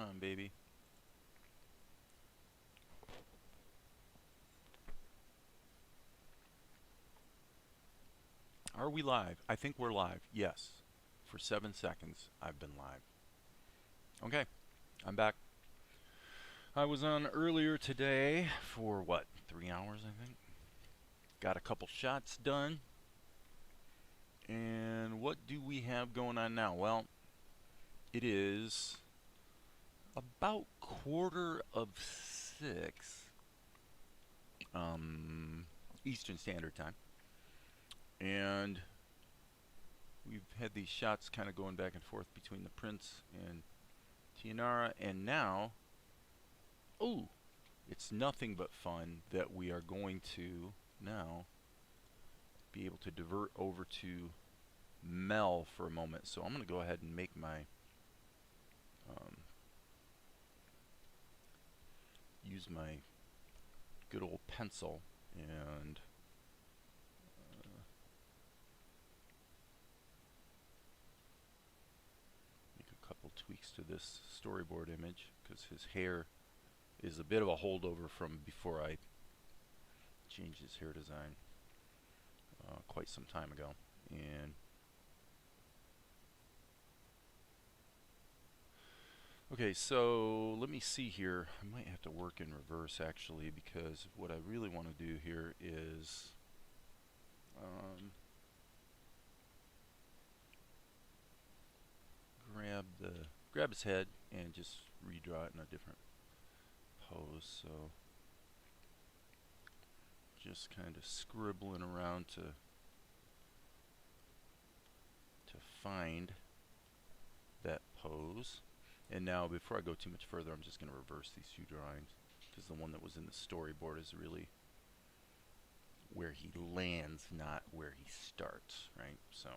on, baby. Are we live? I think we're live. Yes. For 7 seconds, I've been live. Okay, I'm back. I was on earlier today for what, 3 hours, I think? Got a couple shots done. And what do we have going on now? Well, it is about 5:45 Eastern Standard Time. And we've had these shots kind of going back and forth between the Prince and Tianara, and now, oh, it's nothing but fun that we are going to now be able to divert over to Mel for a moment. So I'm going to go ahead and make my use my good old pencil and make a couple tweaks to this storyboard image, because his hair is a bit of a holdover from before I changed his hair design quite some time ago. And okay, so let me see here. I might have to work in reverse actually, because what I really want to do here is grab his head and just redraw it in a different pose. So just kind of scribbling around to find that pose. And now, before I go too much further, I'm just going to reverse these two drawings, because the one that was in the storyboard is really where he lands, not where he starts, right? So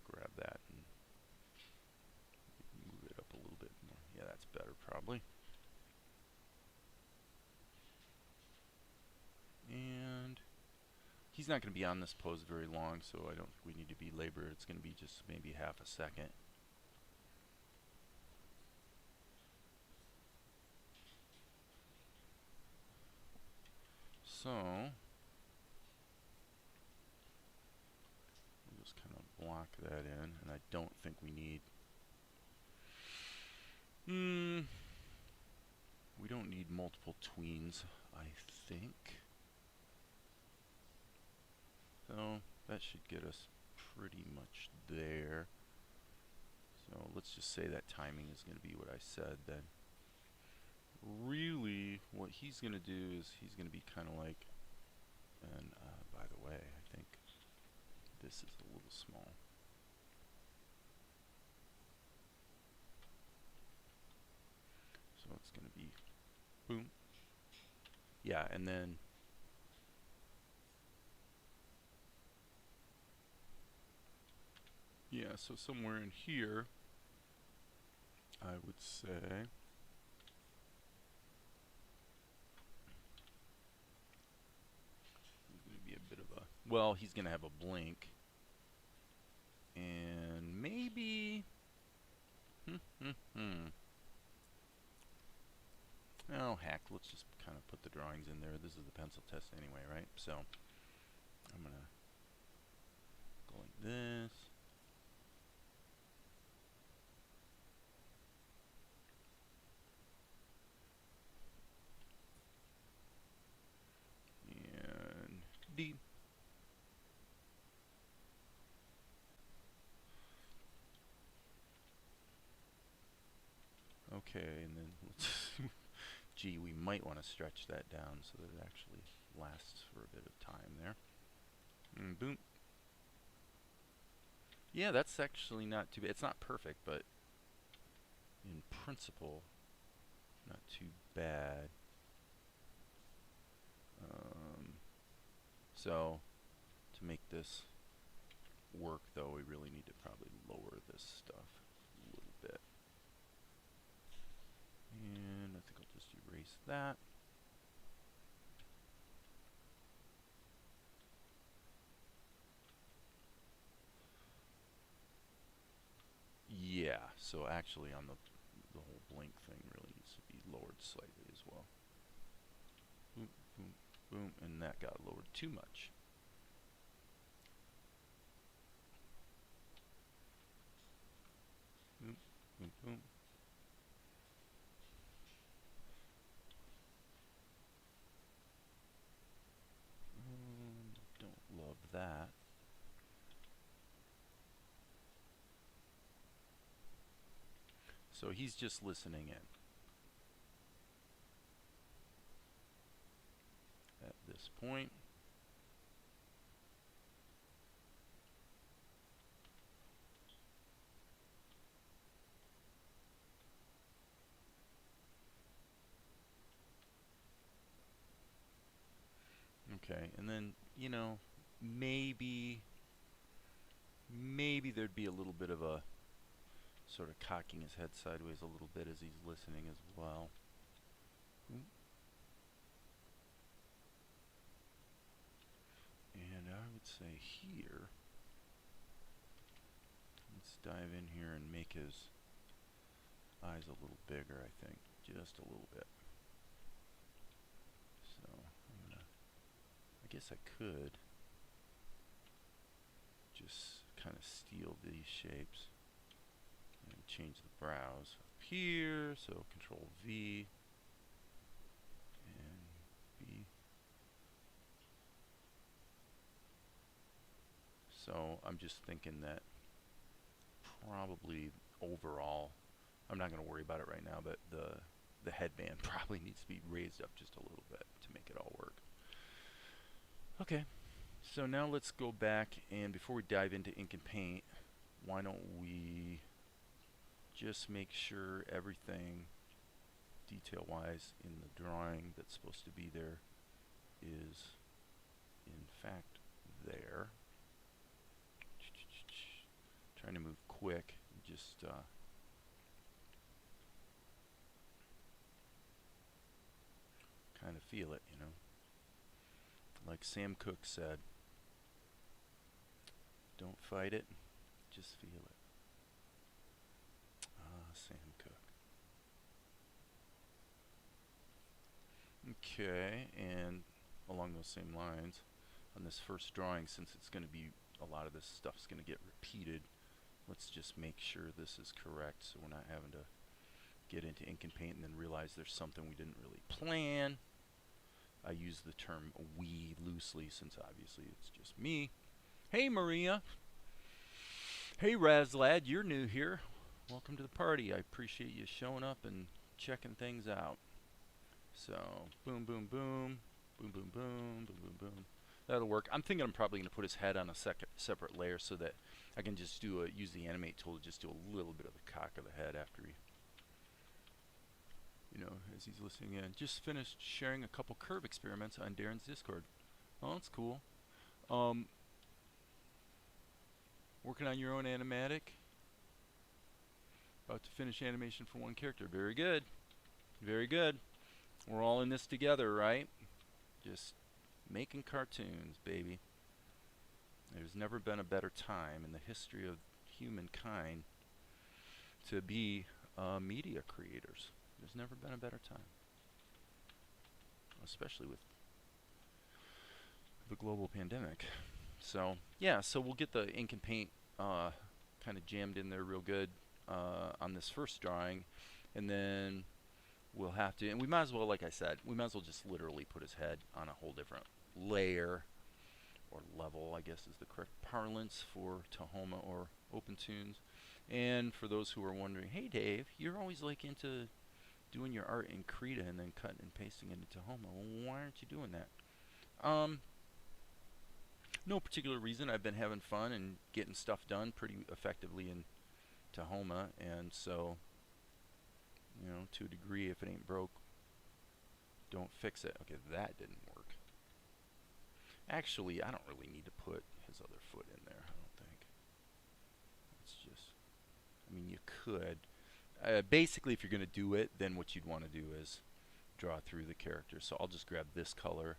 grab that and move it up a little bit more. Yeah, that's better probably. And he's not going to be on this pose very long, so I don't think we need to be labored. It's going to be just maybe half a second. So we'll just kind of block that in, and I don't think we need we don't need multiple tweens, I think. So that should get us pretty much there. So let's just say that timing is going to be what I said then. Really, what he's going to do is he's going to be kind of like, and by the way, I think this is a little small. So it's going to be boom. Yeah, and then yeah, so somewhere in here, I would say he's going to be a bit of a, well, he's going to have a blink. And maybe oh heck, let's just kind of put the drawings in there. This is the pencil test anyway, right? So I'm going to go like this. And D. Okay, and then let's gee, we might want to stretch that down so that it actually lasts for a bit of time there. And boom. Yeah, that's actually not too bad. It's not perfect, but in principle, not too bad. So To make this work, though, we really need to probably lower this stuff a little bit. And I think I'll just erase that. Yeah, so actually on the whole blink thing really needs to be lowered slightly as well. Boom, boom, boom, and that got lowered too much. Boom, boom, boom. Don't love that. So he's just listening in. At this point. Okay, and then, you know, maybe there'd be a little bit of a sort of cocking his head sideways a little bit as he's listening as well. And I would say here, let's dive in here and make his eyes a little bigger, I think, just a little bit. So I'm gonna, I guess I could just kind of steal these shapes and change the brows up here. So Control V and B. So I'm just thinking that probably overall, I'm not going to worry about it right now, but the headband probably needs to be raised up just a little bit to make it all work. Okay, so now let's go back, and before we dive into ink and paint, why don't we just make sure everything detail-wise in the drawing that's supposed to be there is in fact there. Trying to move quick, just kind of feel it, you know. Like Sam Cooke said, don't fight it, just feel it. Ah, Sam Cooke. Okay, and along those same lines, on this first drawing, since it's going to be, a lot of this stuff's going to get repeated, let's just make sure this is correct so we're not having to get into ink and paint and then realize there's something we didn't really plan. I use the term we loosely since obviously it's just me. Hey Maria. Hey Razlad, you're new here. Welcome to the party. I appreciate you showing up and checking things out. So, boom, boom, boom, boom, boom, boom, boom, boom, boom. That'll work. I'm thinking I'm probably going to put his head on a separate layer so that I can just use the Animate tool to just do a little bit of the cock of the head after he, you know, as he's listening in. Just finished sharing a couple curve experiments on Darren's Discord. Oh, that's cool. Working on your own animatic. About to finish animation for one character. Very good. Very good. We're all in this together, right? Just making cartoons, baby. There's never been a better time in the history of humankind to be media creators. There's never been a better time. Especially with the global pandemic. So, yeah, so we'll get the ink and paint kind of jammed in there real good on this first drawing. And then we'll have to, and we might as well, like I said, we might as well just literally put his head on a whole different layer, or level, I guess is the correct parlance for Tahoma or OpenToonz. And for those who are wondering, hey Dave, you're always like into doing your art in Krita and then cutting and pasting it into Tahoma. Well, why aren't you doing that? No particular reason. I've been having fun and getting stuff done pretty effectively in Tahoma, and so, you know, to a degree, if it ain't broke, don't fix it. Okay, that didn't work. Actually, I don't really need to put his other foot in there, I don't think. It's just, I mean, you could. Basically, if you're going to do it, then what you'd want to do is draw through the character. So I'll just grab this color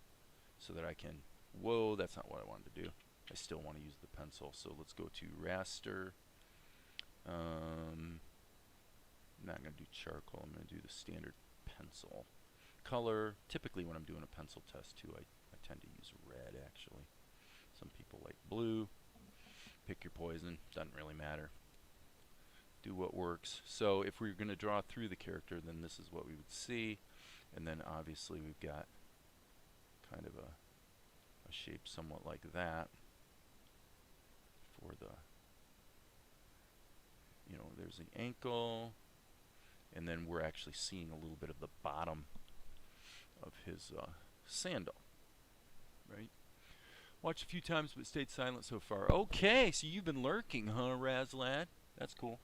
so that I can, whoa, that's not what I wanted to do. I still want to use the pencil. So let's go to raster. I'm not going to do charcoal. I'm going to do the standard pencil color. Typically when I'm doing a pencil test too, I tend to use red actually. Some people like blue. Pick your poison. Doesn't really matter. Do what works. So if we're going to draw through the character, then this is what we would see. And then obviously we've got kind of a shape somewhat like that for the, you know, there's the ankle, and then we're actually seeing a little bit of the bottom of his sandal, right? Watched a few times but stayed silent so far. Okay, so you've been lurking, huh, Razlad? That's cool.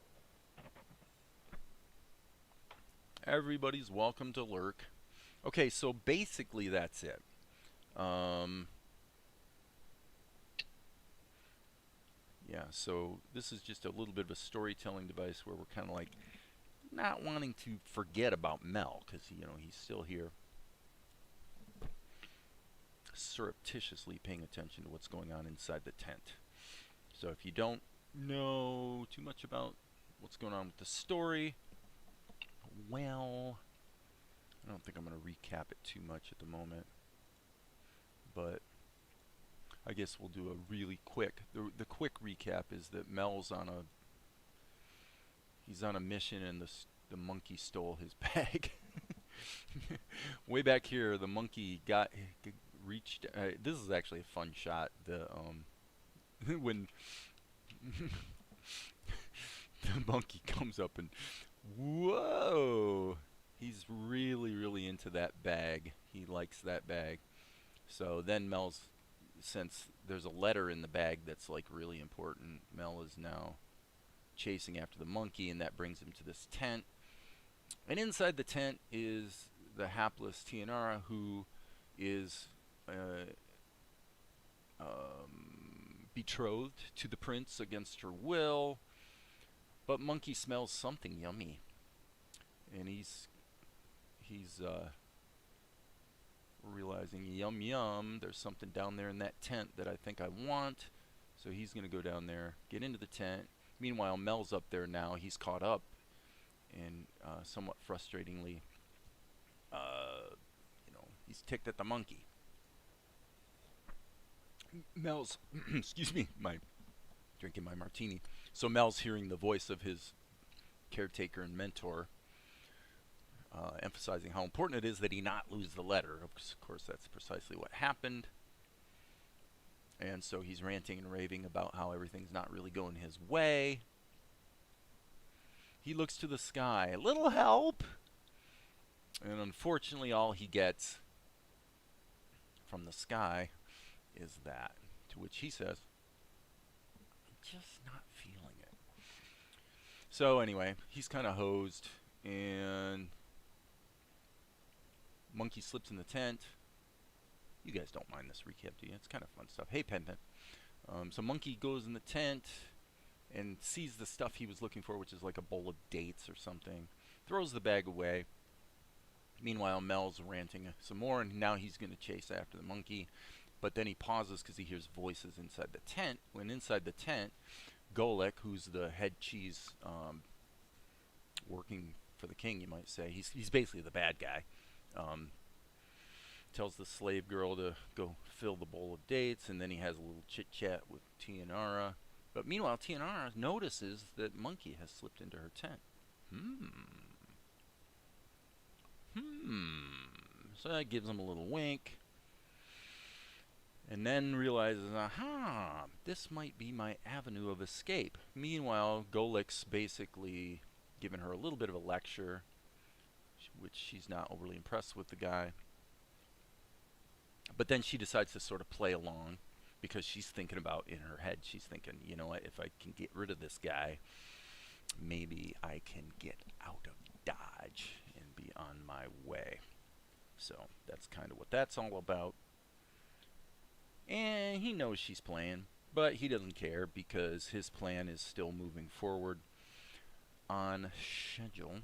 Everybody's welcome to lurk. Okay, so basically that's it. Yeah, so this is just a little bit of a storytelling device where we're kind of like not wanting to forget about Mel, because, you know, he's still here, surreptitiously paying attention to what's going on inside the tent. So if you don't know too much about what's going on with the story, well, I don't think I'm going to recap it too much at the moment, but I guess we'll do a really quick, the quick recap is that Mel's on a, he's on a mission and the monkey stole his bag. Way back here, the monkey reached, this is actually a fun shot, the, when the monkey comes up and, whoa, he's really into that bag. He likes that bag. So then Mel's, since there's a letter in the bag that's like really important, Mel is now chasing after the monkey, and that brings him to this tent. And inside the tent is the hapless Tianara, who is betrothed to the prince against her will. But Monkey smells something yummy, and he's realizing, yum, there's something down there in that tent that I think I want. So he's going to go down there, get into the tent. Meanwhile, Mel's up there now. He's caught up, and somewhat frustratingly, you know, he's ticked at the monkey. Mel's, excuse me, drinking my martini. So Mel's hearing the voice of his caretaker and mentor, emphasizing how important it is that he not lose the letter. Of course, that's precisely what happened. And so he's ranting and raving about how everything's not really going his way. He looks to the sky. A little help! And unfortunately, all he gets from the sky is that. To which he says, I'm just not feeling it. So anyway, he's kind of hosed, and Monkey slips in the tent. You guys don't mind this recap, do you? It's kind of fun stuff. Hey, Pen. So Monkey goes in the tent and sees the stuff he was looking for, which is like a bowl of dates or something. Throws the bag away. Meanwhile, Mel's ranting some more, and now he's going to chase after the monkey. But then he pauses because he hears voices inside the tent. When inside the tent, Golek, who's the head cheese working for the king, you might say, he's basically the bad guy, tells the slave girl to go fill the bowl of dates, and then he has a little chit-chat with Tianara. But meanwhile, Tianara notices that Monkey has slipped into her tent. So that gives him a little wink. And then realizes, aha, this might be my avenue of escape. Meanwhile, Golek's basically given her a little bit of a lecture, which she's not overly impressed with the guy. But then she decides to sort of play along, because she's thinking about, in her head, she's thinking, you know what, if I can get rid of this guy, maybe I can get out of Dodge and be on my way. So that's kind of what that's all about. And he knows she's playing, but he doesn't care because his plan is still moving forward on schedule.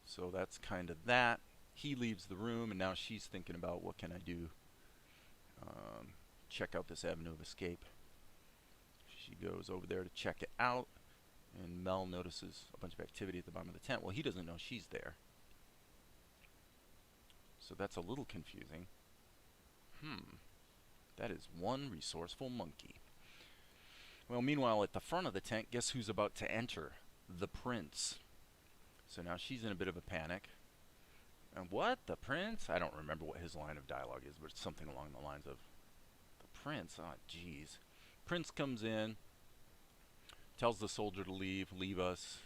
So that's kind of that. He leaves the room, and now she's thinking about what can I do. Check out this avenue of escape. She goes over there to check it out, and Mel notices a bunch of activity at the bottom of the tent. Well, he doesn't know she's there. So that's a little confusing. That is one resourceful monkey. Well, meanwhile, at the front of the tent, guess who's about to enter? The prince. So now she's in a bit of a panic. And what? The prince? I don't remember what his line of dialogue is, but it's something along the lines of, the prince? Oh, jeez. Prince comes in, tells the soldier to leave us,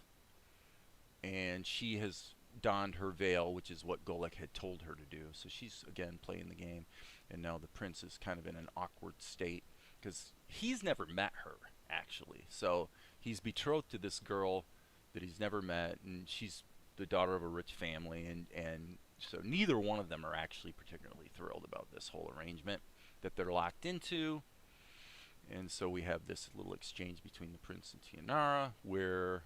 and she has donned her veil, which is what Golek had told her to do. So she's, again, playing the game, and now the prince is kind of in an awkward state, because he's never met her, actually. So he's betrothed to this girl that he's never met, and she's the daughter of a rich family, and so neither one of them are actually particularly thrilled about this whole arrangement that they're locked into. And so we have this little exchange between the prince and Tianara where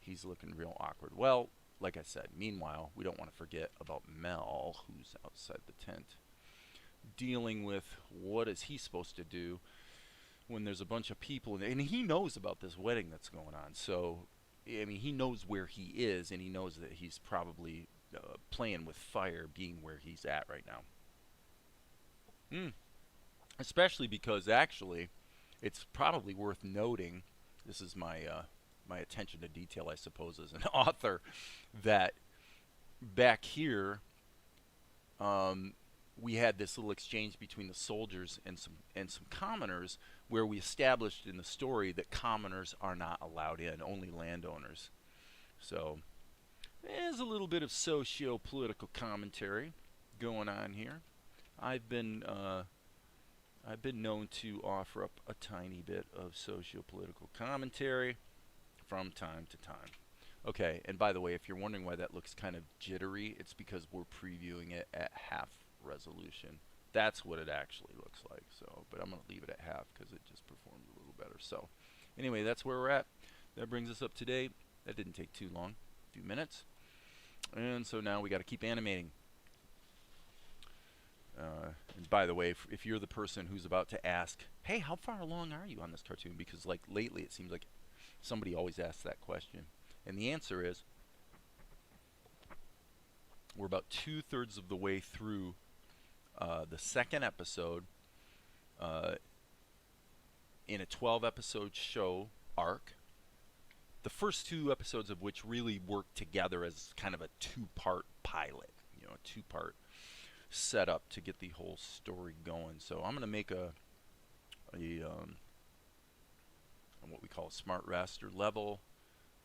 he's looking real awkward. Well, like I said, meanwhile, we don't want to forget about Mel, who's outside the tent, dealing with what is he supposed to do when there's a bunch of people, and he knows about this wedding that's going on. So I mean, he knows where he is, and he knows that he's probably playing with fire being where he's at right now. Especially because, actually, it's probably worth noting, this is my my attention to detail, I suppose, as an author, that back here we had this little exchange between the soldiers and some commoners, where we established in the story that commoners are not allowed in, only landowners. So there's a little bit of socio-political commentary going on here. I've been known to offer up a tiny bit of socio-political commentary from time to time. Okay, and by the way, if you're wondering why that looks kind of jittery, it's because we're previewing it at half resolution. That's what it actually looks like. So, but I'm going to leave it at half because it just performs a little better. So anyway, that's where we're at. That brings us up to date. That didn't take too long, a few minutes. And so now we got to keep animating. And by the way, if you're the person who's about to ask, hey, how far along are you on this cartoon? Because like lately it seems like somebody always asks that question. And the answer is, we're about 2/3 of the way through the second episode in a 12-episode show arc. The first 2 episodes of which really work together as kind of a 2-part pilot, you know, a 2-part setup to get the whole story going. So I'm going to make a what we call a smart raster level,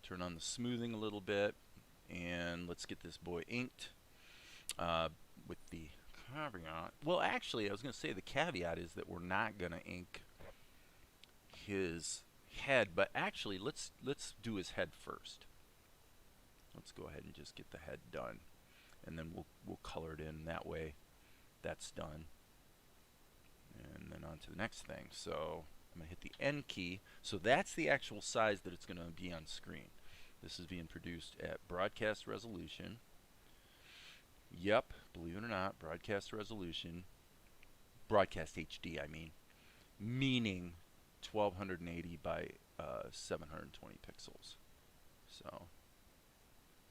turn on the smoothing a little bit, and let's get this boy inked with the caveat. Well, actually, I was going to say the caveat is that we're not going to ink his head, but actually let's do his head first. Let's go ahead and just get the head done, and then we'll color it in that way. That's done, and then on to the next thing. So I'm going to hit the N key. So that's the actual size that it's going to be on screen. This is being produced at broadcast resolution. Yep, believe it or not, broadcast resolution. Broadcast HD, I mean. Meaning 1280 by 720 pixels. So,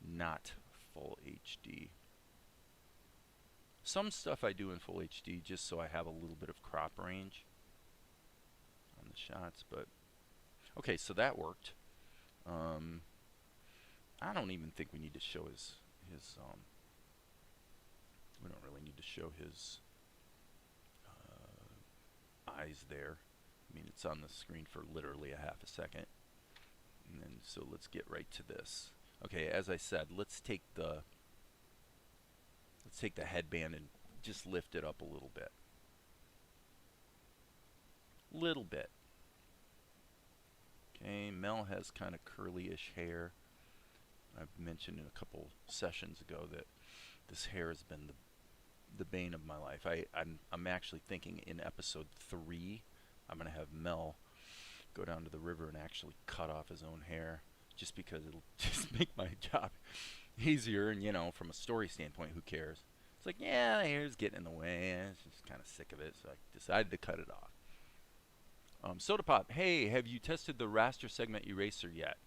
not full HD. Some stuff I do in full HD just so I have a little bit of crop range on the shots, but okay, so that worked. I don't even think we need to show his we don't really need to show his eyes there. I mean, it's on the screen for literally a half a second. And then, so let's get right to this. Okay, as I said, let's take the headband and just lift it up a little bit. Little bit. Okay, Mel has kind of curly-ish hair. I've mentioned in a couple sessions ago that this hair has been the bane of my life. I'm actually thinking in episode 3, I'm gonna have Mel go down to the river and actually cut off his own hair, just because it'll just make my job easier. And you know, from a story standpoint, who cares? It's like, yeah, the hair's getting in the way. I'm just kind of sick of it, so I decided to cut it off. Soda Pop, hey, have you tested the raster segment eraser yet?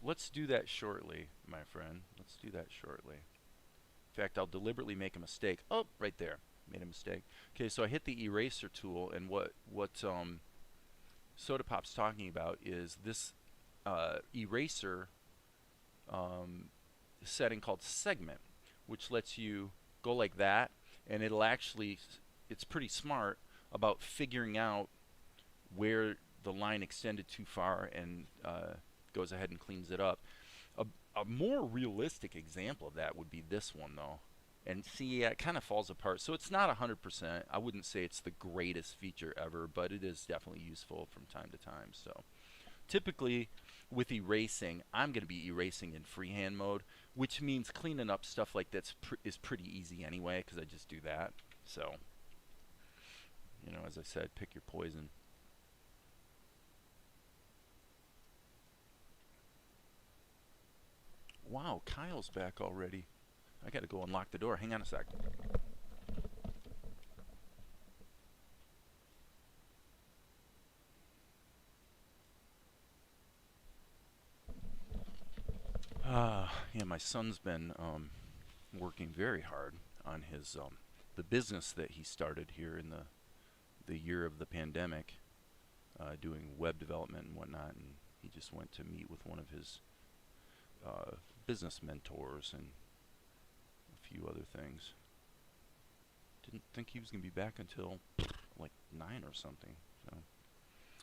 Let's do that shortly, my friend. Let's do that shortly. In fact, I'll deliberately make a mistake. Oh, right there. Made a mistake. Okay, so I hit the eraser tool, and what Soda Pop's talking about is this eraser setting called segment, which lets you go like that, and it'll actually, it's pretty smart about figuring out where the line extended too far and goes ahead and cleans it up. A more realistic example of that would be this one, though. And see, it kind of falls apart. So it's not 100%. I wouldn't say it's the greatest feature ever, but it is definitely useful from time to time. So typically with erasing, I'm going to be erasing in freehand mode, which means cleaning up stuff like that is pretty easy anyway, because I just do that. So, you know, as I said, pick your poison. Wow, Kyle's back already. I gotta go unlock the door. Hang on a sec. Yeah, my son's been working very hard on his the business that he started here in the year of the pandemic, doing web development and whatnot. And he just went to meet with one of his business mentors and a few other things. Didn't think he was gonna be back until like 9 or something. So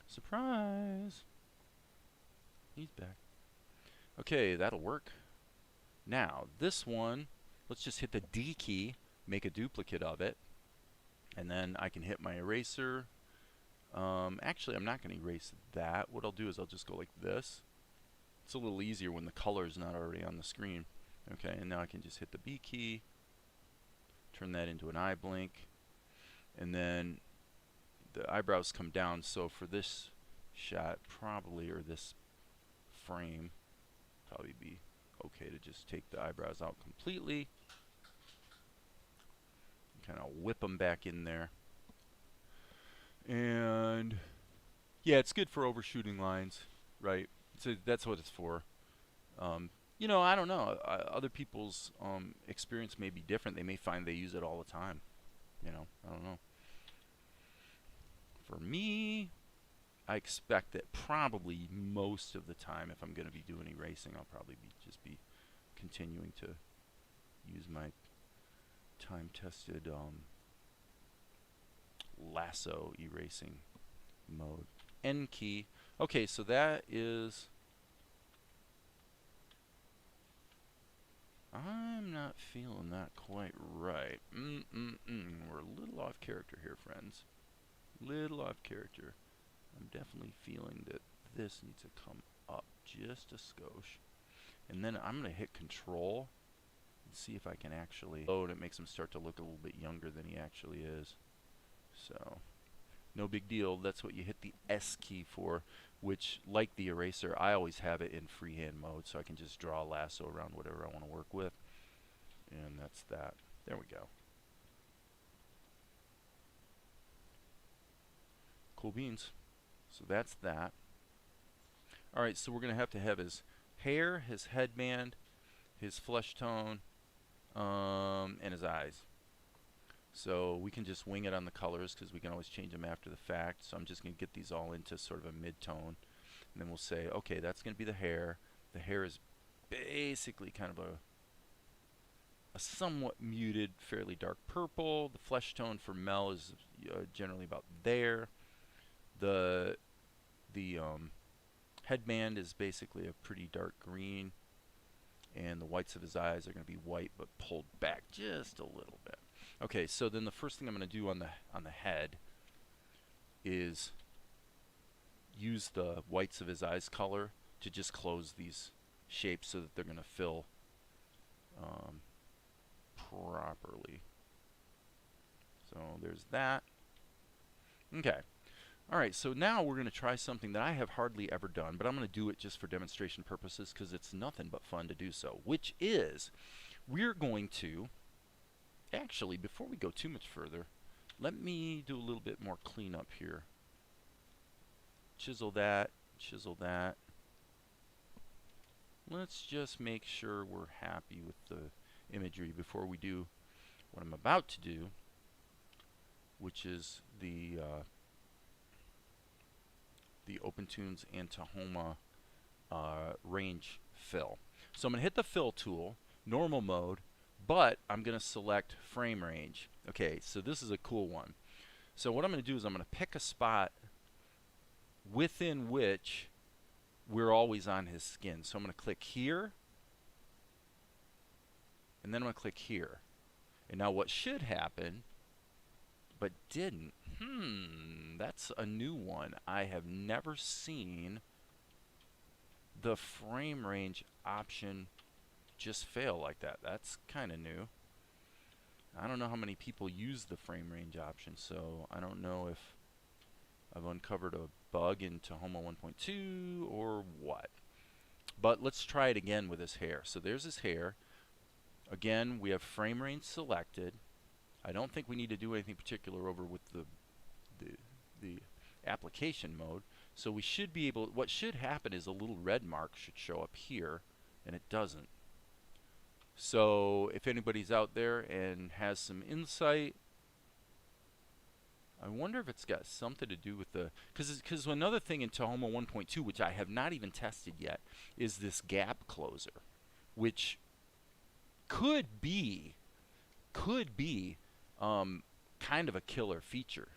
surprise, he's back. Okay, that'll work. Now this one, let's just hit the D key, make a duplicate of it, and then I can hit my eraser. Actually, I'm not going to erase that. What I'll do is I'll just go like this. It's a little easier when the color is not already on the screen. Okay, and now I can just hit the B key, turn that into an eye blink, and then the eyebrows come down. So for this shot, probably, or this frame, probably be okay to just take the eyebrows out completely, kind of whip them back in there. And yeah, it's good for overshooting lines, right? So that's what it's for. You know, I don't know. Other people's experience may be different. They may find they use it all the time. You know, I don't know. For me, I expect that probably most of the time, if I'm going to be doing erasing, I'll probably just be continuing to use my time-tested lasso erasing mode. N key. Okay, so that is... I'm not feeling that quite right. We're a little off character here, friends. Little off character. I'm definitely feeling that this needs to come up just a skosh. And then I'm going to hit Control and see if I can actually load. It makes him start to look a little bit younger than he actually is. So, no big deal. That's what you hit the S key for, which, like the eraser, I always have it in freehand mode, so I can just draw a lasso around whatever I want to work with. And that's that. There we go. Cool beans. So that's that. Alright, so we're going to have his hair, his headband, his flesh tone, and his eyes. So we can just wing it on the colors because we can always change them after the fact. So I'm just going to get these all into sort of a mid-tone. And then we'll say, okay, that's going to be the hair. The hair is basically kind of a somewhat muted, fairly dark purple. The flesh tone for Mel is generally about there. The headband is basically a pretty dark green. And the whites of his eyes are going to be white but pulled back just a little bit. Okay, so then the first thing I'm going to do on the head is use the whites of his eyes color to just close these shapes so that they're going to fill properly. So there's that. Okay. All right, so now we're going to try something that I have hardly ever done, but I'm going to do it just for demonstration purposes because it's nothing but fun to do so, which is we're going to, actually, before we go too much further, let me do a little bit more cleanup here. Chisel that, chisel that. Let's just make sure we're happy with the imagery before we do what I'm about to do, which is the OpenToonz and Tahoma range fill. So I'm going to hit the fill tool, normal mode, but I'm going to select frame range. Okay, so this is a cool one. So what I'm going to do is I'm going to pick a spot within which we're always on his skin. So I'm going to click here, and then I'm going to click here. And now what should happen, but didn't, that's a new one. I have never seen the frame range option just fail like that. That's kind of new. I don't know how many people use the frame range option, so I don't know if I've uncovered a bug in Tahoma 1.2 or what. But let's try it again with his hair. So there's his hair. Again, we have frame range selected. I don't think we need to do anything particular over with the application mode. So we should be able, what should happen is a little red mark should show up here, and it doesn't. So if anybody's out there and has some insight, I wonder if it's got something to do with the, because another thing in Tahoma 1.2, which I have not even tested yet, is this gap closer, which could be kind of a killer feature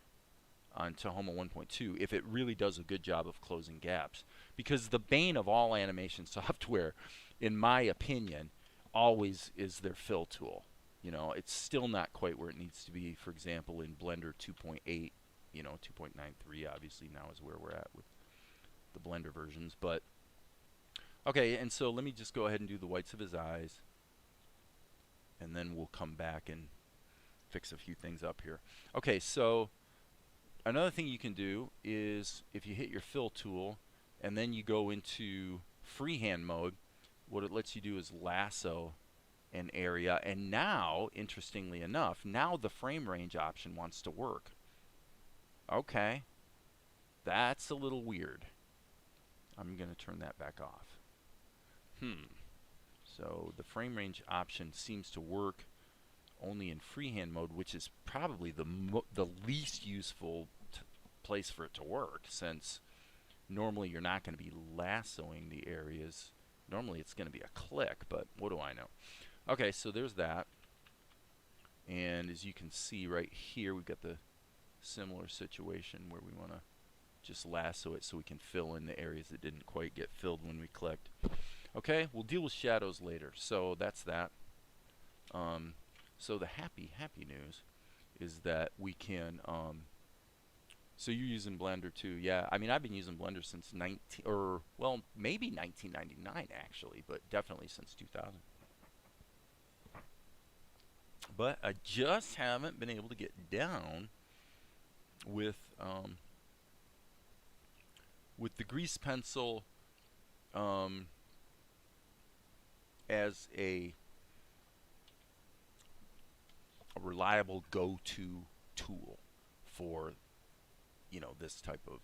on Tahoma 1.2 if it really does a good job of closing gaps. Because the bane of all animation software, in my opinion, always is their fill tool. You know, it's still not quite where it needs to be. For example, in Blender 2.8, you know, 2.93 obviously now is where we're at with the Blender versions. But okay, and so let me just go ahead and do the whites of his eyes, and then we'll come back and fix a few things up here. Okay, so another thing you can do is if you hit your fill tool and then you go into freehand mode, what it lets you do is lasso an area, and now, interestingly enough, now the frame range option wants to work. Okay, that's a little weird. I'm going to turn that back off. So the frame range option seems to work only in freehand mode, which is probably the least useful place for it to work, since normally you're not going to be lassoing the areas. Normally it's going to be a click, but what do I know? Okay, so there's that. And as you can see right here, we've got the similar situation where we want to just lasso it so we can fill in the areas that didn't quite get filled when we clicked. Okay, we'll deal with shadows later. So that's that. So the happy news is that we can, so you're using Blender too. Yeah, I mean, I've been using Blender since maybe 1999 actually, but definitely since 2000. But I just haven't been able to get down with the grease pencil as a reliable go-to tool for, you know, this type of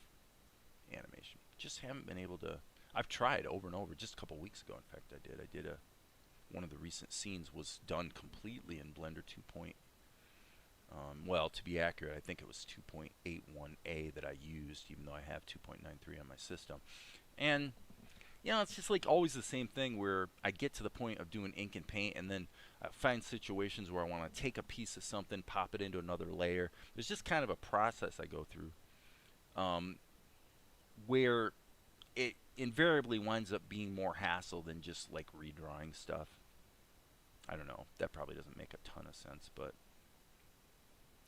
animation. Just haven't been able to. I've tried over and over. Just a couple weeks ago, in fact, I did one of the recent scenes was done completely in Blender 2. Well, to be accurate, I think it was 2.81a that I used, even though I have 2.93 on my system. And you know, it's just like always the same thing where I get to the point of doing ink and paint, and then I find situations where I want to take a piece of something, pop it into another layer. There's just kind of a process I go through where it invariably winds up being more hassle than just like redrawing stuff. I don't know. That probably doesn't make a ton of sense, but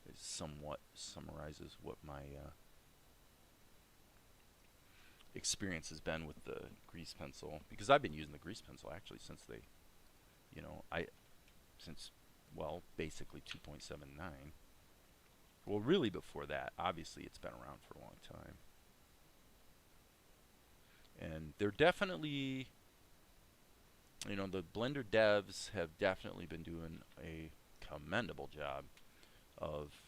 it somewhat summarizes what my experience has been with the grease pencil, because I've been using the grease pencil actually since they, you know, since well, basically 2.79. Well, really before that. Obviously, it's been around for a long time. And they're definitely, you know, the Blender devs have definitely been doing a commendable job of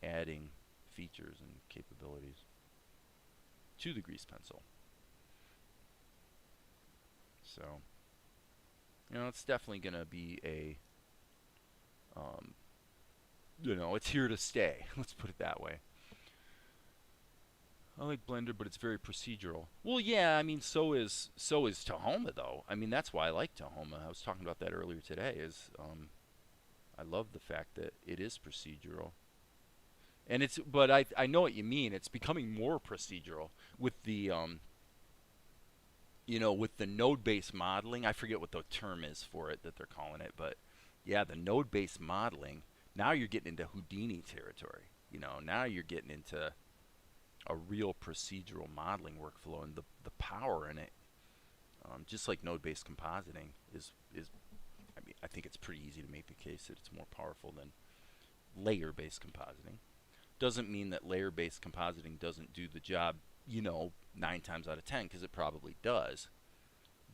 adding features and capabilities to the grease pencil. So, you know, it's definitely going to be a, you know, it's here to stay. Let's put it that way. I like Blender, but it's very procedural. Well, yeah, I mean, so is Tahoma, though. I mean, that's why I like Tahoma. I was talking about that earlier today. I love the fact that it is procedural, and but I know what you mean. It's becoming more procedural with the you know, with the node-based modeling. I forget what the term is for it that they're calling it, but yeah, the node-based modeling. Now you're getting into Houdini territory. You know, now you're getting into a real procedural modeling workflow, and the power in it, just like node-based compositing, is I mean, I think it's pretty easy to make the case that it's more powerful than layer-based compositing. Doesn't mean that layer-based compositing doesn't do the job, you know, 9 times out of 10, because it probably does.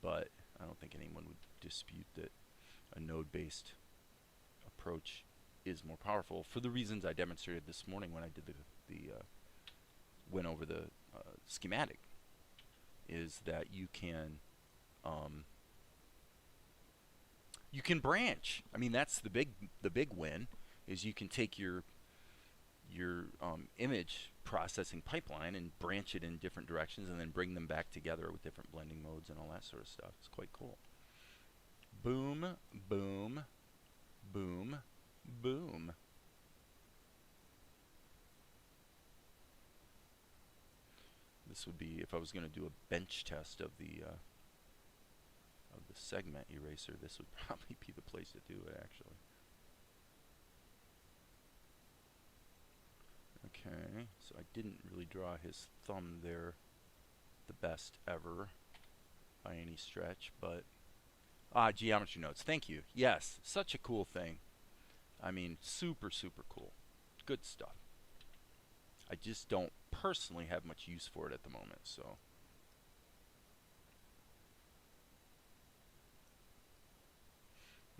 But I don't think anyone would dispute that a node-based approach is more powerful for the reasons I demonstrated this morning when I did went over the schematic. Is that you can branch. I mean, that's the big win. Is you can take your image processing pipeline and branch it in different directions, and then bring them back together with different blending modes and all that sort of stuff. It's quite cool. Boom, boom, boom, boom. This would be if I was going to do a bench test of the segment eraser. This would probably be the place to do it, actually. Okay, so I didn't really draw his thumb there the best ever by any stretch, but geometry nodes. Thank you. Yes, such a cool thing. I mean, super, super cool. Good stuff. I just don't personally have much use for it at the moment, so.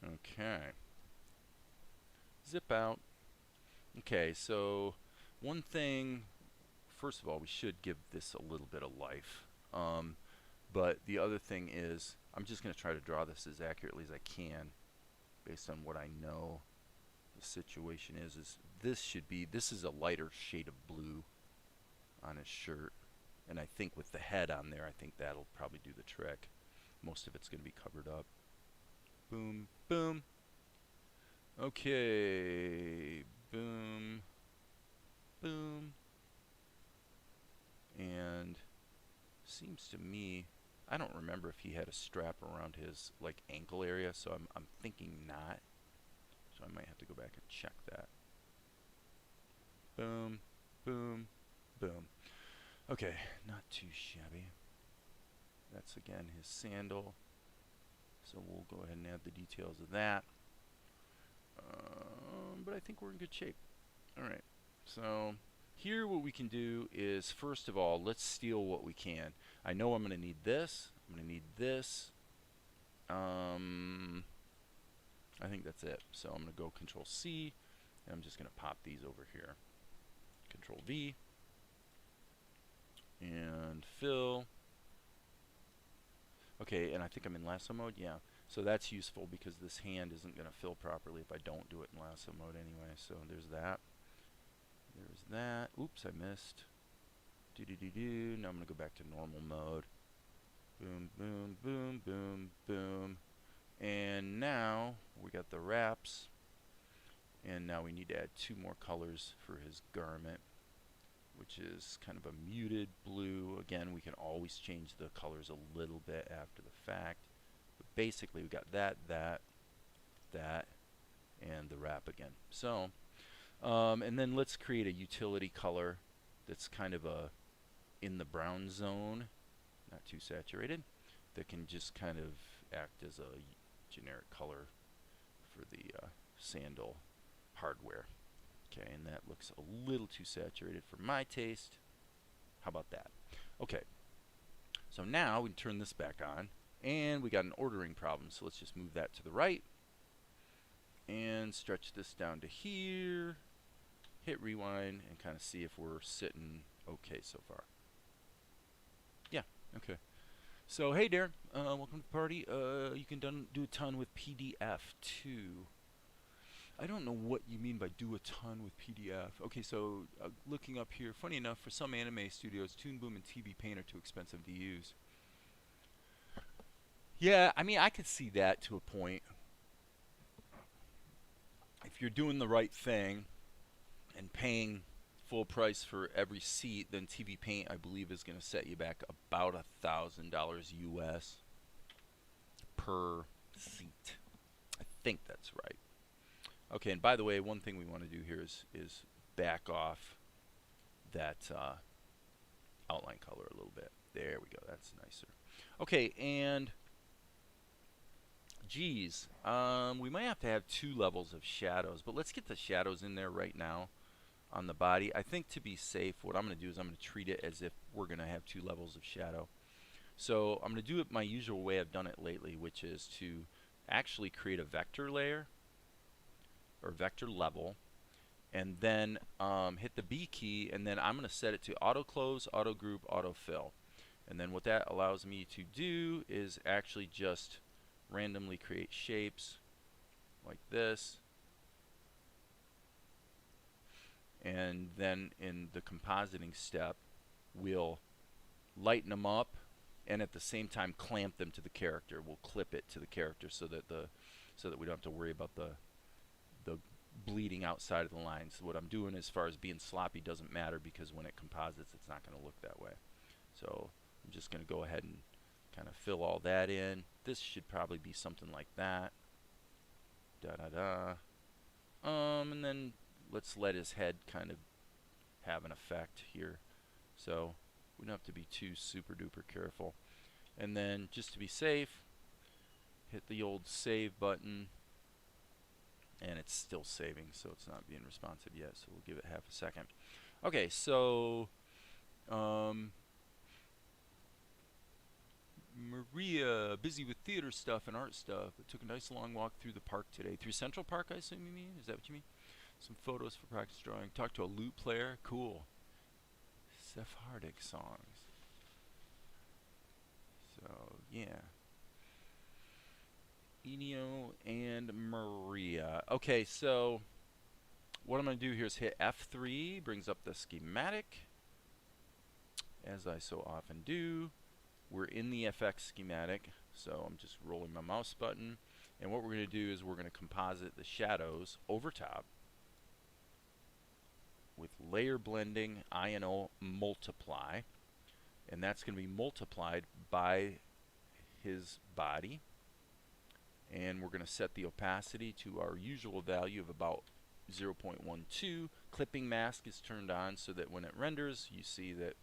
Okay. Zip out. Okay, so one thing, first of all, we should give this a little bit of life. But the other thing is, I'm just going to try to draw this as accurately as I can based on what I know the situation is this is a lighter shade of blue on his shirt. And I think with the head on there, I think that'll probably do the trick. Most of it's going to be covered up. Boom, boom. Okay, boom, boom. And seems to me, I don't remember if he had a strap around his like ankle area, so I'm thinking not. So I might have to go back and check that. Boom, boom, boom. Okay, not too shabby. That's again his sandal. So we'll go ahead and add the details of that. But I think we're in good shape. Alright, so here what we can do is, first of all, let's steal what we can. I know I'm going to need this. I'm going to need this. I think that's it. So I'm going to go Control C, and I'm just going to pop these over here. Control V, and fill. Okay, and I think I'm in lasso mode, yeah. So that's useful because this hand isn't going to fill properly if I don't do it in lasso mode anyway. So there's that. There's that. Oops, I missed. Do-do-do-do. Now I'm going to go back to normal mode. Boom, boom, boom, boom, boom. And now we got the wraps. And now we need to add 2 more colors for his garment, which is kind of a muted blue. Again, we can always change the colors a little bit after the fact. But basically, we got that, and the wrap again. So, and then let's create a utility color that's kind of in the brown zone, not too saturated, that can just kind of act as a generic color for the sandal hardware. Okay, and that looks a little too saturated for my taste. How about that? Okay, so now we can turn this back on, and we got an ordering problem, so let's just move that to the right and stretch this down to here, hit rewind, and kind of see if we're sitting okay so far. Yeah, okay. So hey Darren, welcome to the party. You can do a ton with PDF too. I don't know what you mean by do a ton with PDF. Okay, so looking up here, funny enough, for some anime studios, Toon Boom and TV Paint are too expensive to use. Yeah, I mean, I could see that to a point. If you're doing the right thing and paying full price for every seat, then TV Paint, I believe, is going to set you back about $1,000 US per seat. I think that's right. Okay, and by the way, one thing we want to do here is back off that outline color a little bit. There we go. That's nicer. Okay, and geez, we might have to have 2 levels of shadows, but let's get the shadows in there right now on the body. I think to be safe, what I'm going to do is I'm going to treat it as if we're going to have 2 levels of shadow. So I'm going to do it my usual way I've done it lately, which is to actually create a vector layer or vector level, and then hit the B key, and then I'm going to set it to auto close, auto group, auto fill. And then what that allows me to do is actually just randomly create shapes like this, and then in the compositing step we'll lighten them up and at the same time clamp them to the character. We'll clip it to the character so that we don't have to worry about the bleeding outside of the lines. What I'm doing as far as being sloppy doesn't matter, because when it composites it's not going to look that way. So I'm just going to go ahead and kind of fill all that in. This should probably be something like that. And then let's let his head kind of have an effect here. So we don't have to be too super duper careful. And then just to be safe, hit the old save button. And it's still saving, so it's not being responsive yet, so we'll give it half a second. Okay, so Maria, busy with theater stuff and art stuff, but took a nice long walk through the park today. Through Central Park, I assume you mean? Is that what you mean? Some photos for practice drawing. Talked to a lute player. Cool. Sephardic songs. So, yeah. Enio and Maria. Okay, so what I'm going to do here is hit F3, brings up the schematic, as I so often do. We're in the FX schematic, so I'm just rolling my mouse button, and what we're going to do is we're going to composite the shadows over top with layer blending INO multiply, and that's going to be multiplied by his body. And we're going to set the opacity to our usual value of about 0.12. Clipping mask is turned on so that when it renders, you see that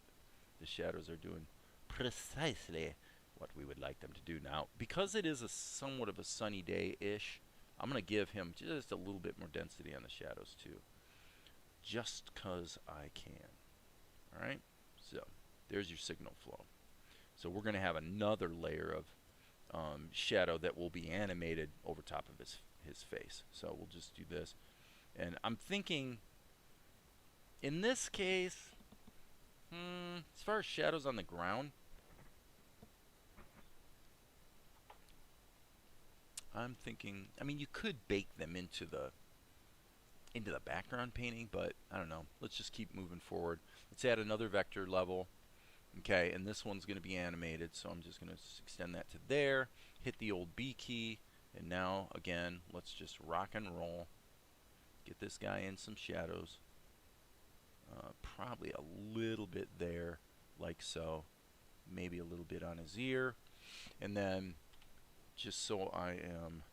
the shadows are doing precisely what we would like them to do. Now, because it is a somewhat of a sunny day-ish, I'm going to give him just a little bit more density on the shadows too, just because I can. Alright, so there's your signal flow. So we're going to have another layer of shadow that will be animated over top of his face. So we'll just do this. And I'm thinking, in this case, as far as shadows on the ground, I'm thinking, I mean, you could bake them into the background painting, but I don't know. Let's just keep moving forward. Let's add another vector level. Okay, and this one's going to be animated, so I'm just going to extend that to there, hit the old B key, and now, again, let's just rock and roll. Get this guy in some shadows. Probably a little bit there, like so. Maybe a little bit on his ear. And then, just so I am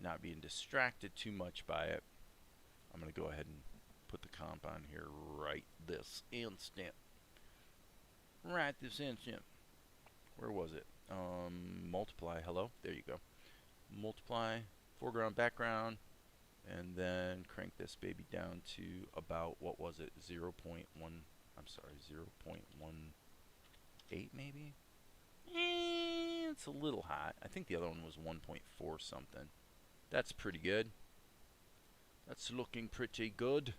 not being distracted too much by it, I'm going to go ahead and put the comp on here right this instant. Right this instant. Where was it? Multiply. Hello? There you go. Multiply foreground, background, and then crank this baby down to about, what was it, 0.1, I'm sorry, 0.18 maybe? It's a little hot. I think the other one was 1.4 something. That's pretty good. That's looking pretty good.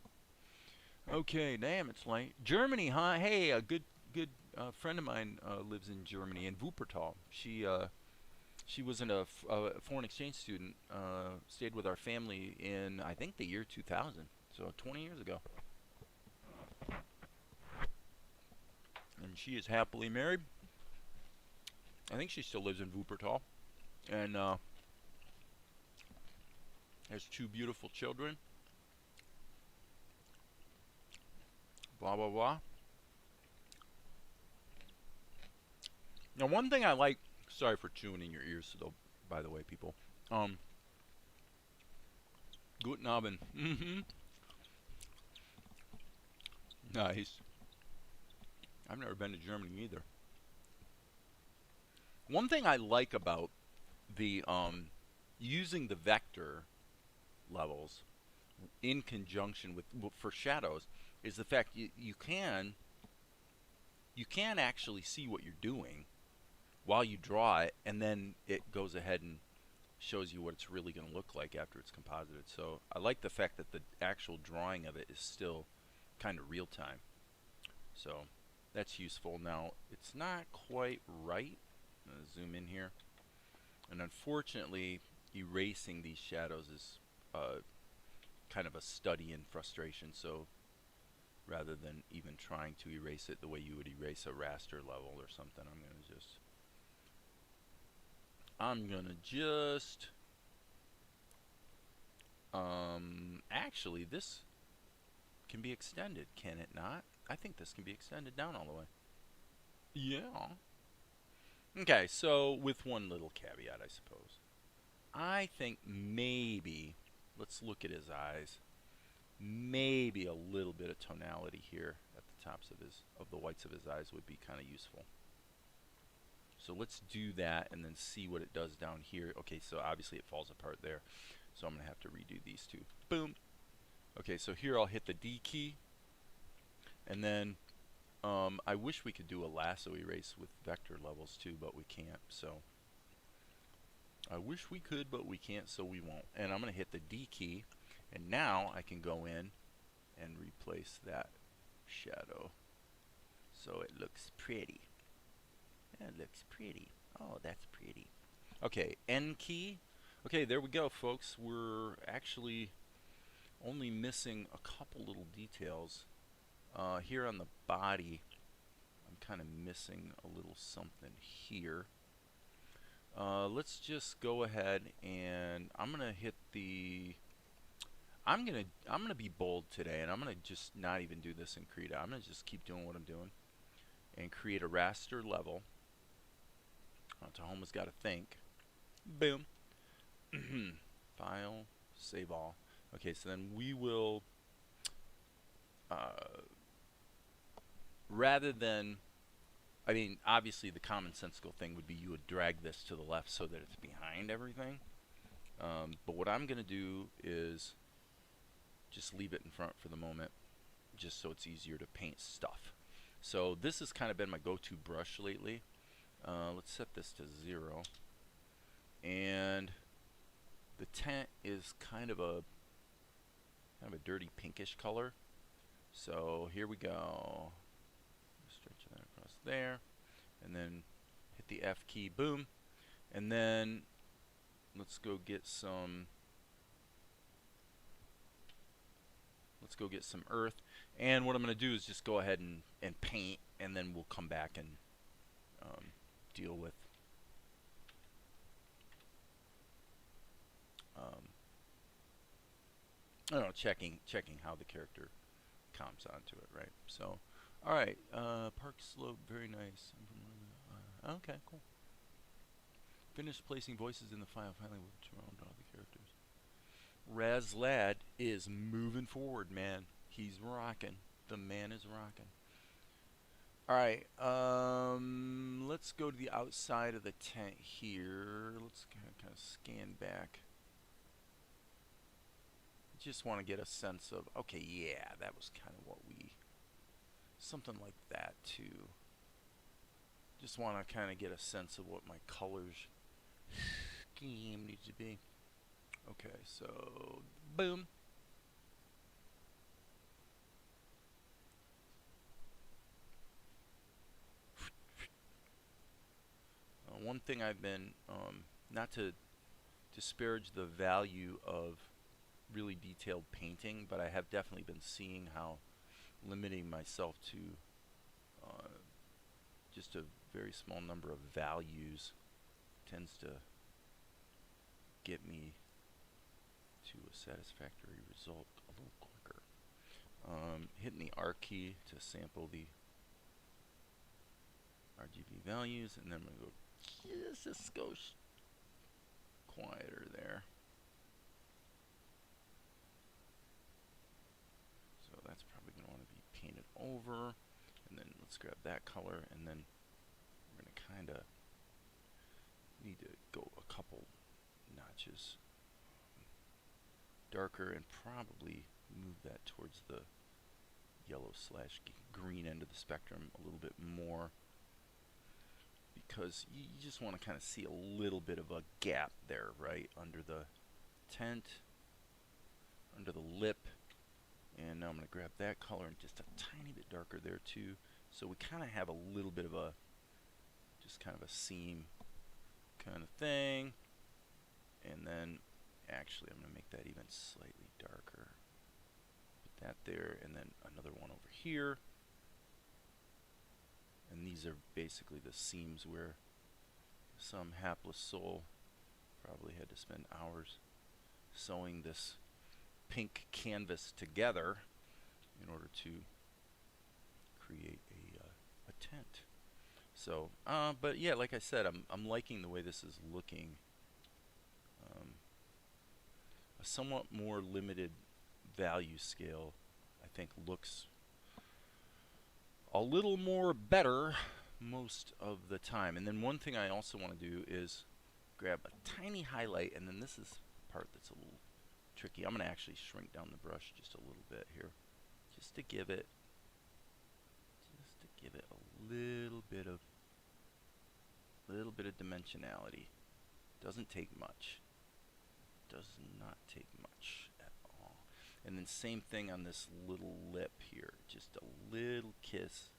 Okay, damn, it's late. Germany, huh? Hey, a good friend of mine lives in Germany, in Wuppertal. She was a foreign exchange student, stayed with our family in, I think, the year 2000, so 20 years ago. And she is happily married. I think she still lives in Wuppertal, and has 2 beautiful children. Blah, blah, blah. Now, one thing I like, sorry for chewing in your ears, though, by the way, people. Guten Abend. Nice. I've never been to Germany either. One thing I like about the using the vector levels in conjunction with for shadows is the fact you can actually see what you're doing while you draw it, and then it goes ahead and shows you what it's really going to look like after it's composited. So I like the fact that the actual drawing of it is still kind of real time. So that's useful. Now, it's not quite right. I'm going to zoom in here. And unfortunately, erasing these shadows is kind of a study in frustration. So rather than even trying to erase it the way you would erase a raster level or something, I'm going to just actually, this can be extended, can it not? I think this can be extended down all the way. Yeah. Okay, so with one little caveat, I suppose. I think maybe, let's look at his eyes, maybe a little bit of tonality here at the tops of the whites of his eyes would be kind of useful. So let's do that and then see what it does down here. Okay, so obviously it falls apart there. So I'm going to have to redo these two. Boom. Okay, so here I'll hit the D key. And then I wish we could do a lasso erase with vector levels too, but we can't. So I wish we could, but we can't, so we won't. And I'm going to hit the D key. And now I can go in and replace that shadow so it looks pretty. That looks pretty. Oh, that's pretty. Okay, N key. Okay, there we go, folks. We're actually only missing a couple little details. Here on the body, I'm kind of missing a little something here. Let's just go ahead and I'm gonna hit the. I'm gonna be bold today, and I'm gonna just not even do this in Krita. I'm gonna just keep doing what I'm doing and create a raster level. Tahoma's got to think. Boom. File, save all. Okay, so then we will, rather than, I mean, obviously the commonsensical thing would be you would drag this to the left so that it's behind everything. But what I'm going to do is just leave it in front for the moment, just so it's easier to paint stuff. So this has kind of been my go-to brush lately. Let's set this to 0. And the tent is kind of a dirty pinkish color. So here we go. Stretch that across there, and then hit the F key. Boom. And then let's go get some. Let's go get some earth. And what I'm going to do is just go ahead and paint, and then we'll come back and deal with I don't know, checking how the character comps onto it, right? So, all right, Park Slope, very nice. Okay, cool. Finish placing voices in the file. Finally, we'll draw the characters. Razlad is moving forward, man. He's rocking. The man is rocking. Alright, let's go to the outside of the tent here. Let's kind of scan back. just want to get a sense of, okay, yeah, that was kind of what we, something like that too. Just want to kind of get a sense of what my colors scheme needs to be. Okay, so boom. One thing I've been, not to disparage the value of really detailed painting, but I have definitely been seeing how limiting myself to just a very small number of values tends to get me to a satisfactory result a little quicker. Hitting the R key to sample the RGB values, and then I'm going to go just a skosh quieter there. So that's probably going to want to be painted over, and then let's grab that color, and then we're going to kind of need to go a couple notches darker and probably move that towards the yellow slash green end of the spectrum a little bit more, because you just want to kind of see a little bit of a gap there, right, under the tent, under the lip. And now I'm going to grab that color and just a tiny bit darker there too, so we kind of have a little bit of a, just kind of a seam kind of thing. And then actually I'm going to make that even slightly darker. Put that there, and then another one over here. And these are basically the seams where some hapless soul probably had to spend hours sewing this pink canvas together in order to create a tent. So, but yeah, like I said, I'm liking the way this is looking. A somewhat more limited value scale, I think, looks a little more better most of the time. And then one thing I also want to do is grab a tiny highlight, and then this is the part that's a little tricky. I'm going to actually shrink down the brush just a little bit here, just to give it a little bit of dimensionality. Doesn't take much. Does not take much at all. And then same thing on this little lip here, just a little kiss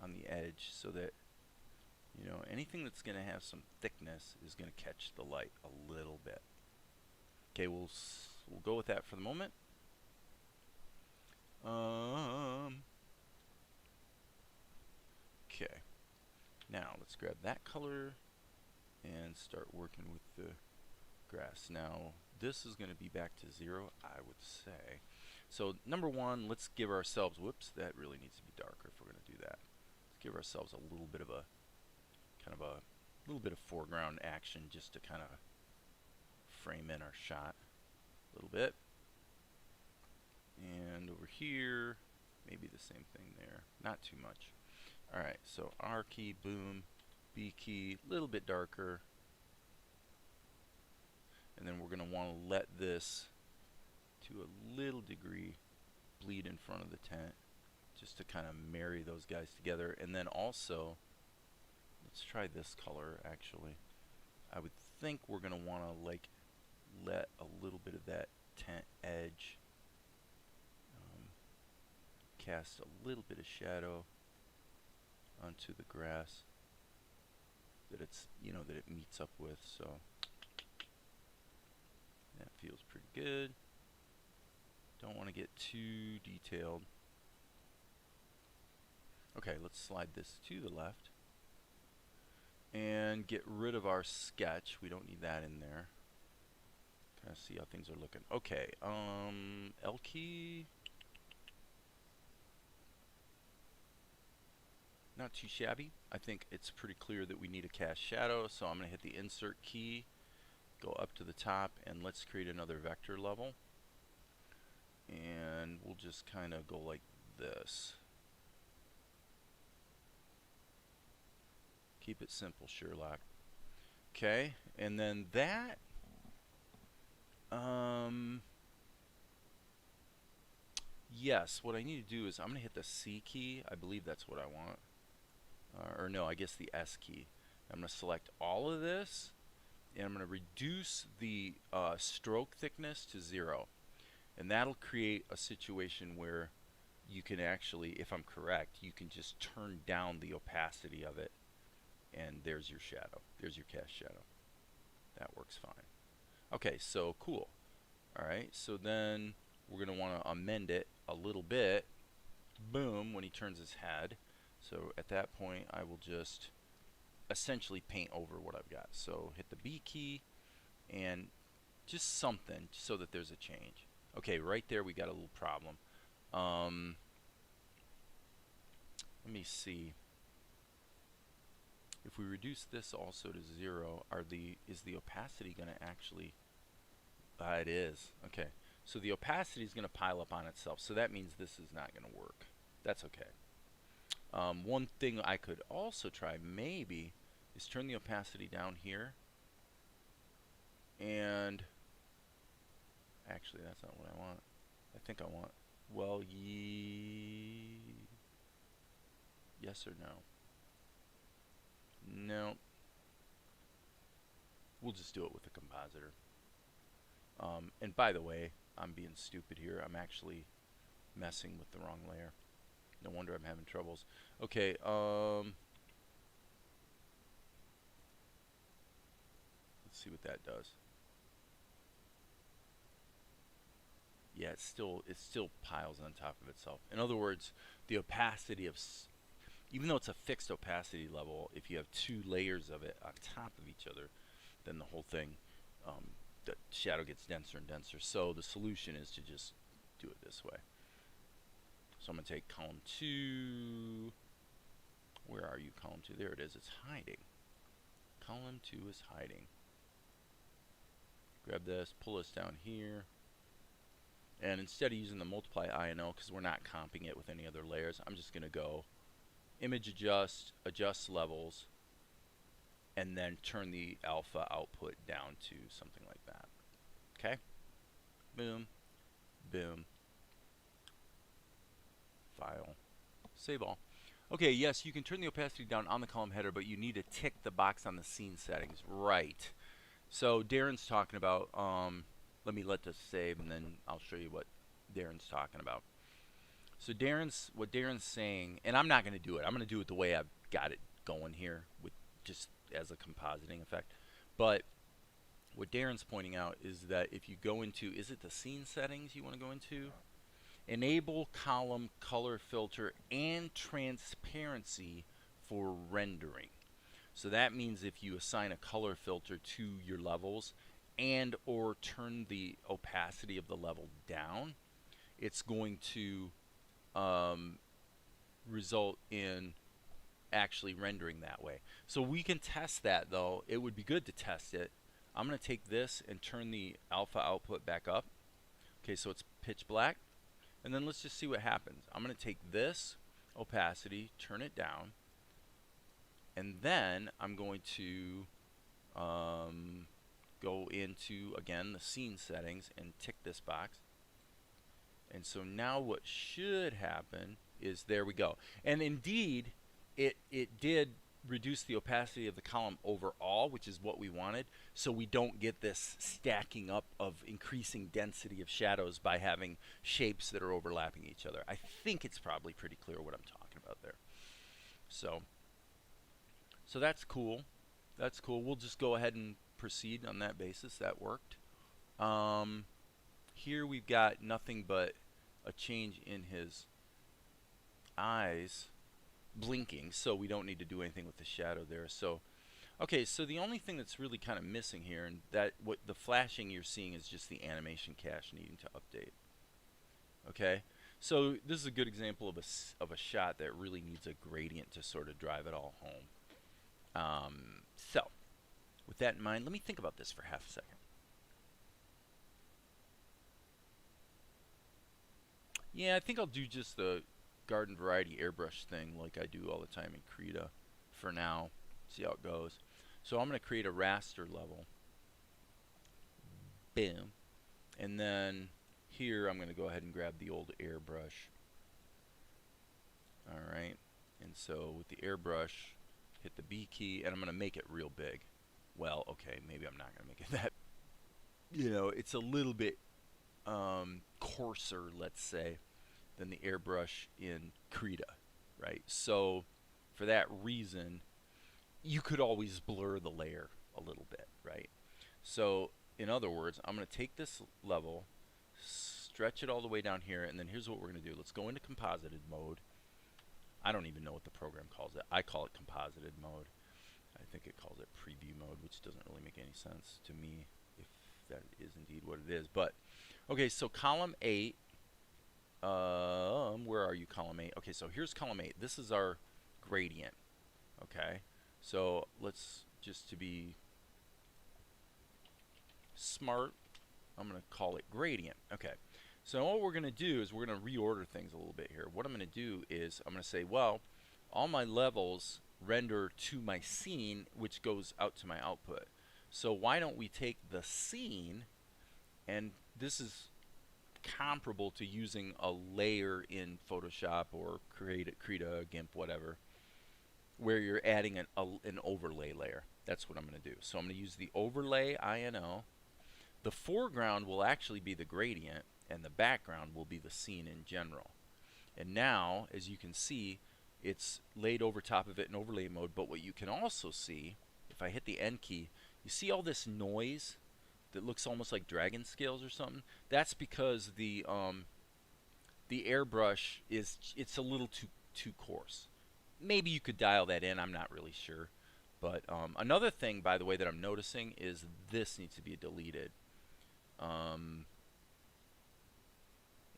on the edge, so that, you know, anything that's going to have some thickness is going to catch the light a little bit. Okay, we'll go with that for the moment. Okay, now let's grab that color and start working with the grass. Now this is going to be back to 0, I would say. So number one, let's give ourselves, whoops, that really needs to be darker if we're going to do that. Let's give ourselves a little bit of a, kind of a little bit of foreground action, just to kind of frame in our shot a little bit. And over here, maybe the same thing there, not too much. Alright, so R key, boom, B key, a little bit darker. And then we're going to want to let this, to a little degree, bleed in front of the tent, just to kind of marry those guys together. And then also, let's try this color actually. I would think we're going to want to like let a little bit of that tent edge cast a little bit of shadow onto the grass that it's, you know, that it meets up with. So that feels pretty good. Don't want to get too detailed. Okay, let's slide this to the left and get rid of our sketch. We don't need that in there. Kind of see how things are looking. Okay, L key. Not too shabby. I think it's pretty clear that we need a cast shadow, so I'm going to hit the insert key, go up to the top, and let's create another vector level. And we'll just kind of go like this. Keep it simple, Sherlock. Okay, and then that, yes, what I need to do is I'm going to hit the C key. I believe that's what I want. Or no, I guess the S key. I'm going to select all of this, and I'm going to reduce the stroke thickness to 0. And that'll create a situation where you can actually, if I'm correct, you can just turn down the opacity of it, and there's your shadow. There's your cast shadow. That works fine. Okay, so cool. Alright, so then we're going to want to amend it a little bit. Boom, when he turns his head. So at that point, I will just essentially paint over what I've got. So hit the B key and just something so that there's a change. Okay, right there we got a little problem. Let me see. If we reduce this also to 0, is the opacity going to actually... it is. Okay. So the opacity is going to pile up on itself. So that means this is not going to work. That's okay. One thing I could also try maybe is turn the opacity down here. And actually, that's not what I want. I think I want, well, yes or no? No. We'll just do it with a compositor. And by the way, I'm being stupid here. I'm actually messing with the wrong layer. No wonder I'm having troubles. Okay, let's see what that does. Yeah, it still piles on top of itself. In other words, the opacity of, even though it's a fixed opacity level, if you have 2 layers of it on top of each other, then the whole thing, the shadow gets denser and denser. So the solution is to just do it this way. So I'm going to take column 2. Where are you, column 2? There it is. It's hiding. Column 2 is hiding. Grab this, pull this down here. And instead of using the multiply INO, because we're not comping it with any other layers, I'm just going to go image adjust, adjust levels, and then turn the alpha output down to something like that. Okay? Boom. Boom. File. Save all. Okay, yes, you can turn the opacity down on the column header, but you need to tick the box on the scene settings. Right. So Darren's talking about, let me let this save, and then I'll show you what Darren's talking about. So what Darren's saying, and I'm not going to do it. I'm going to do it the way I've got it going here, with just as a compositing effect. But what Darren's pointing out is that if you go into, is it the scene settings you want to go into? Enable column color filter and transparency for rendering. So that means if you assign a color filter to your levels and or turn the opacity of the level down, it's going to result in actually rendering that way. So we can test that, though. It would be good to test it. I'm going to take this and turn the alpha output back up. Okay, so it's pitch black. And then let's just see what happens. I'm going to take this opacity, turn it down, and then I'm going to go into, again, the scene settings and tick this box. And so now what should happen is, there we go. And indeed, it did reduce the opacity of the column overall, which is what we wanted, so we don't get this stacking up of increasing density of shadows by having shapes that are overlapping each other. I think it's probably pretty clear what I'm talking about there. So that's cool. That's cool. We'll just go ahead and proceed on that basis. That worked. Here we've got nothing but a change in his eyes blinking, so we don't need to do anything with the shadow there. So okay, so the only thing that's really kind of missing here, and that what the flashing you're seeing is just the animation cache needing to update. Okay, so this is a good example of a shot that really needs a gradient to sort of drive it all home. So with that in mind, let me think about this for half a second. Yeah, I think I'll do just the garden variety airbrush thing like I do all the time in Krita for now. See how it goes. So I'm going to create a raster level. Boom. And then here I'm going to go ahead and grab the old airbrush. Alright, and so with the airbrush, hit the B key, and I'm going to make it real big. Well, okay, maybe I'm not going to make it that, you know, it's a little bit coarser, let's say, than the airbrush in Krita, right? So for that reason, you could always blur the layer a little bit, right? So in other words, I'm going to take this level, stretch it all the way down here, and then here's what we're going to do. Let's go into composited mode. I don't even know what the program calls it. I call it composited mode. I think it calls it preview mode, which doesn't really make any sense to me if that is indeed what it is. But okay, so column 8. Where are you, column 8? Okay, so here's column 8. This is our gradient. Okay, so let's, just to be smart, I'm going to call it gradient. Okay, so what we're going to do is we're going to reorder things a little bit here. What I'm going to do is I'm going to say, well, all my levels render to my scene, which goes out to my output. So why don't we take the scene, and this is comparable to using a layer in Photoshop or Krita, GIMP, whatever, where you're adding an overlay layer. That's what I'm going to do. So I'm going to use the overlay INO. The foreground will actually be the gradient, and the background will be the scene in general. And now, as you can see, it's laid over top of it in overlay mode. But what you can also see, if I hit the N key, you see all this noise that looks almost like dragon scales or something? That's because the airbrush it's a little too coarse. Maybe you could dial that in, I'm not really sure. But another thing, by the way, that I'm noticing is this needs to be deleted.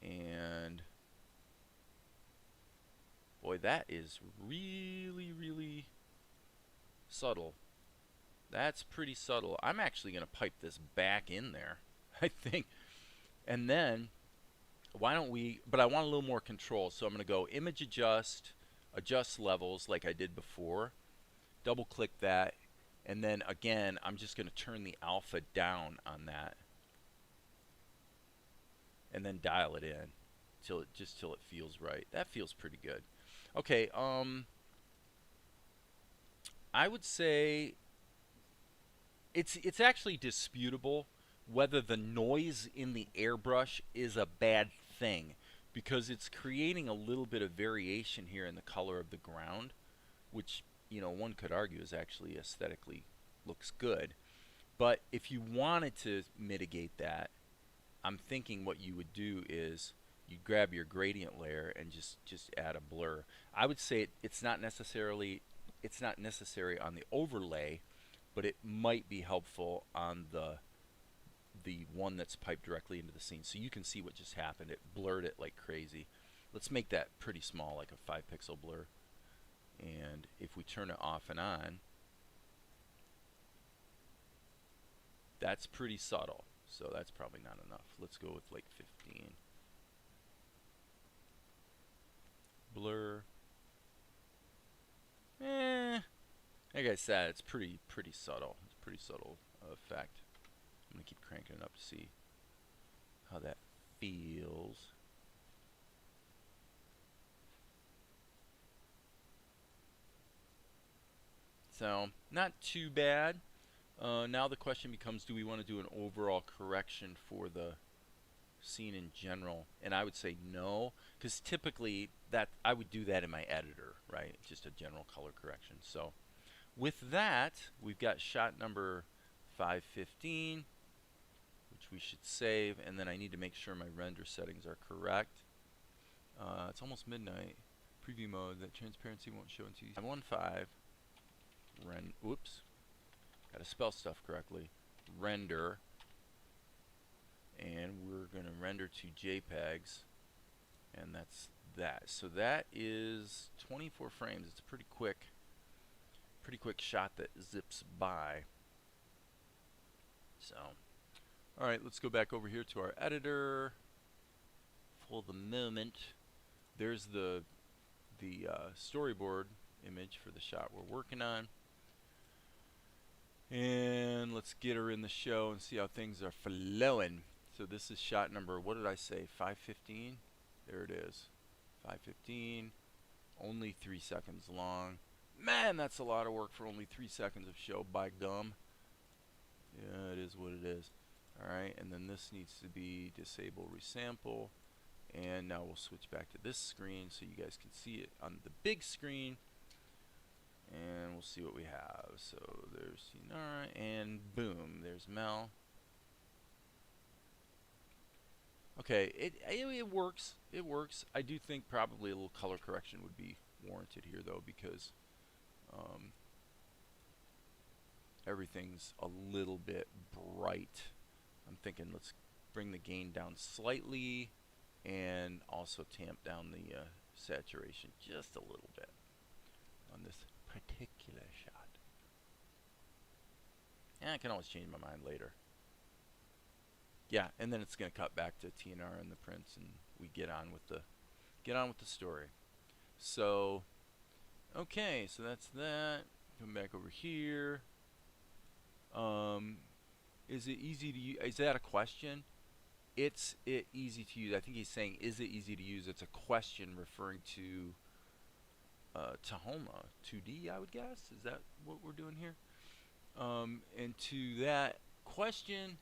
And boy, that is really, really subtle. That's pretty subtle. I'm actually going to pipe this back in there, I think. And then, why don't we, but I want a little more control. So I'm going to go image adjust, adjust levels like I did before. Double click that. And then again, I'm just going to turn the alpha down on that. And then dial it in till it feels right. That feels pretty good. Okay, I would say it's actually disputable whether the noise in the airbrush is a bad thing, because it's creating a little bit of variation here in the color of the ground, which, you know, one could argue is actually aesthetically looks good. But if you wanted to mitigate that, I'm thinking what you would do is you grab your gradient layer and just add a blur. I would say it's not necessary on the overlay, but it might be helpful on the one that's piped directly into the scene. So you can see what just happened. It blurred it like crazy. Let's make that pretty small, like a 5-pixel blur. And if we turn it off and on, that's pretty subtle. So that's probably not enough. Let's go with like 15. Blur. Like I said, it's pretty subtle. It's a pretty subtle effect. I'm gonna keep cranking it up to see how that feels. So not too bad. Now the question becomes, do we want to do an overall correction for the scene in general? And I would say no, because typically that I would do that in my editor, right? Just a general color correction. So with that, we've got shot number 515, which we should save, and then I need to make sure my render settings are correct. It's almost midnight. Preview mode, that transparency won't show until you 515 oops. Got to spell stuff correctly. Render, and we're going to render to JPEGs, and that's that. So that is 24 frames. It's a pretty quick shot that zips by. So, all right, let's go back over here to our editor. For the moment, there's the storyboard image for the shot we're working on. And let's get her in the show and see how things are flowing. So this is shot number, what did I say, 515? There it is, 515, only 3 seconds long. Man, that's a lot of work for only 3 seconds of show, by gum. Yeah, it is what it is. Alright, and then this needs to be disable resample. And now we'll switch back to this screen so you guys can see it on the big screen. And we'll see what we have. So there's Sinara, and boom, there's Mel. Okay, it works. It works. I do think probably a little color correction would be warranted here, though, because everything's a little bit bright. I'm thinking let's bring the gain down slightly and also tamp down the saturation just a little bit on this particular shot. And I can always change my mind later. Yeah, and then it's going to cut back to TNR and the prints, and we get on with the story. So, okay, so that's that. Come back over here. Is it easy to use? Is that a question? It's easy to use. I think he's saying, is it easy to use? It's a question referring to Tahoma2d, I would guess. Is that what we're doing here? And to that question,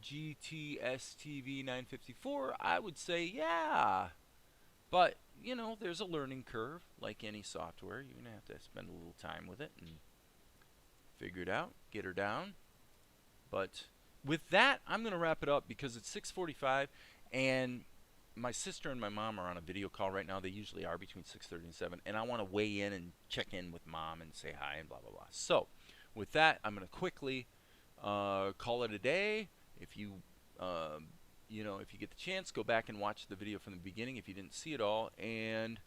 GTSTV954, I would say, yeah. But, you know, there's a learning curve, like any software. You're going to have to spend a little time with it and figure it out, get her down. But with that, I'm going to wrap it up because it's 6:45, and my sister and my mom are on a video call right now. They usually are between 6:30 and 7, and I want to weigh in and check in with Mom and say hi and blah, blah, blah. So with that, I'm going to quickly call it a day. If you, if you get the chance, go back and watch the video from the beginning if you didn't see it all, and,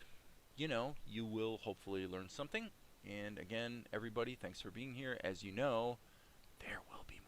you know, you will hopefully learn something. And again, everybody, thanks for being here. As you know, there will be more.